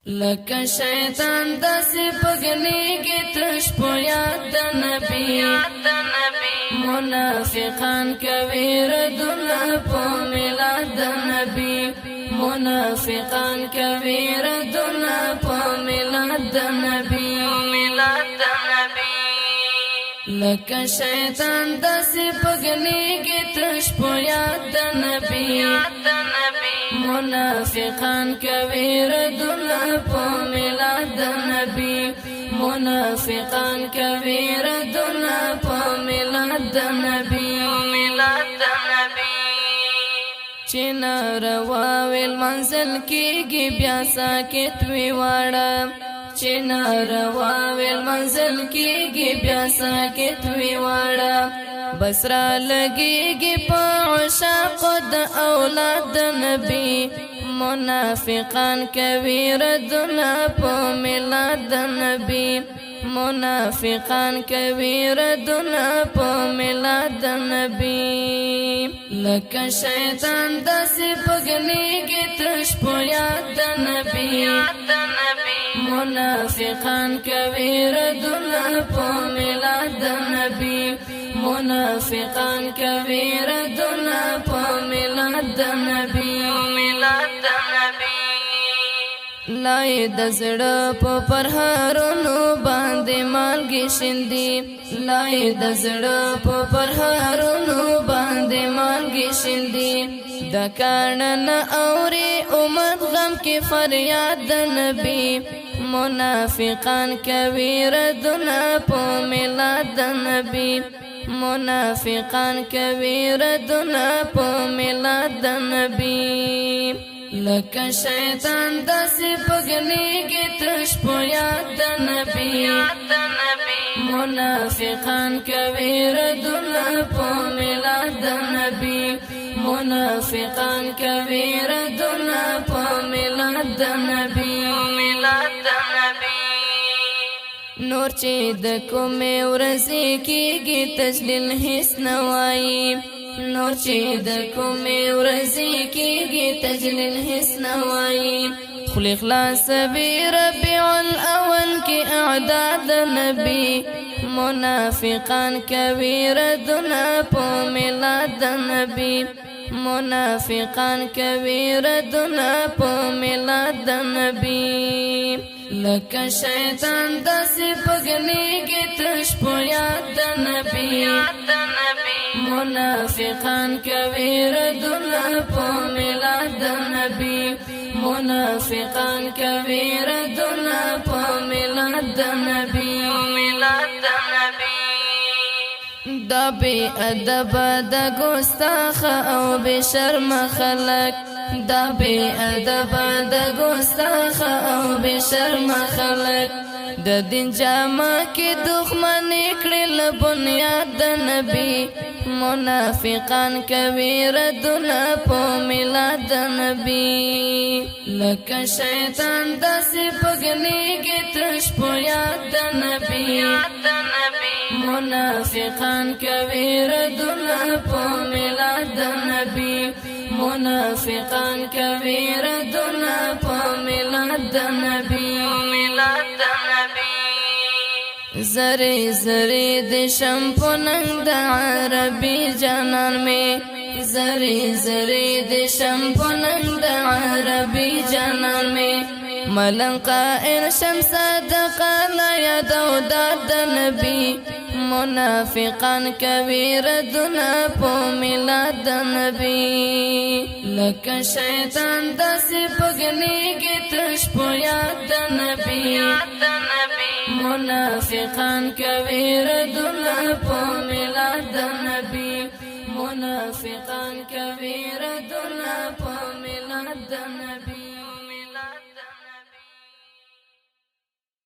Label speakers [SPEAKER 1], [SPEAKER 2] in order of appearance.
[SPEAKER 1] لکه شیطان داسې پګنیږي تش په یاد د نبی منافقان کوي ردونه په میلاد د نبی منافقان کوي ردونه په میلاد د نبی لکه شیطان داسې پګنیږي تش په یاد د نبی منافقان کوي ردونه په میلاد د نبی منافقان کوي ردونه په میلاد د نبی چې ناروا ویل منزل کېږي بیا ساکت وي واړه چې ناروا ویل منزل کېږي بیا ساکت وي واړه بس را لګېږي په عشاقو د اولاد د نبی منافقان کوي ردونه په میلاد د نبی منافقان کوي ردونه په میلاد د نبی لکه شیطان داسې پګنیږي تش په یاد د نبی منافقان کوي ردونه په میلاد د نبی منافقان کوي ردونه په میلاد د نبی لای د زړه په پرهارونو باندې مالګې شیندي لای د زړه په پرهارونو باندې مالګې شیندي د کاڼن اوري امت غم کې فریاد د نبی منافقان کوي ردونه په میلاد د نبی منافقان کوي ردونه په میلاد د نبی لکه شیطان داسې پګنیږي تش په یاد د نبی منافقان کوي ردونه په میلاد د نبی منافقان کوي ردونه په میلاد د نبی نور چې د کومې ورځې کېږي تجلیل هیڅ نه وایي نور چې د کومې ورځې کېږي تجلیل هیڅ نه وایي خل اخلاص وی ربیع الاول کې اعداد د نبی منافقان کوي ردونه په میلاد د نبی منافقان کوي ردونه په میلاد د نبی لکه شیطان داسې پګنیږي تش په یاد د نبی منافقان کوي ردونه په میلاد د نبی منافقان کوي ردونه په میلاد د نبی دا بی ادب د ګستاخ او بی شرم خلق دا بی ادب د ګستاخ او بی شرم خلق د دین جامه کې دښمنی کړي له بنیاد د نبی منافقان کوي ردونه په میلاد د نبی لکه شیطان داسې پګنیږي تش په یاد د نبی منافقان کوي ردونه په میلاد د نبی منافقان کوي ردونه په میلاد د نبی زری زری د شمپو ننګ د عربي جانان می زری زری د شمپو ننګ د عربي جانان می ملنګ قائل شمس صدق لا یادو د نبی منافقان کوي ردونه په میلاد د نبی لکه شیطان داسې پګنیږي تش په یاد د نبی منافقان کوي ردونه په میلاد د نبی منافقان کوي ردونه په میلاد د نبی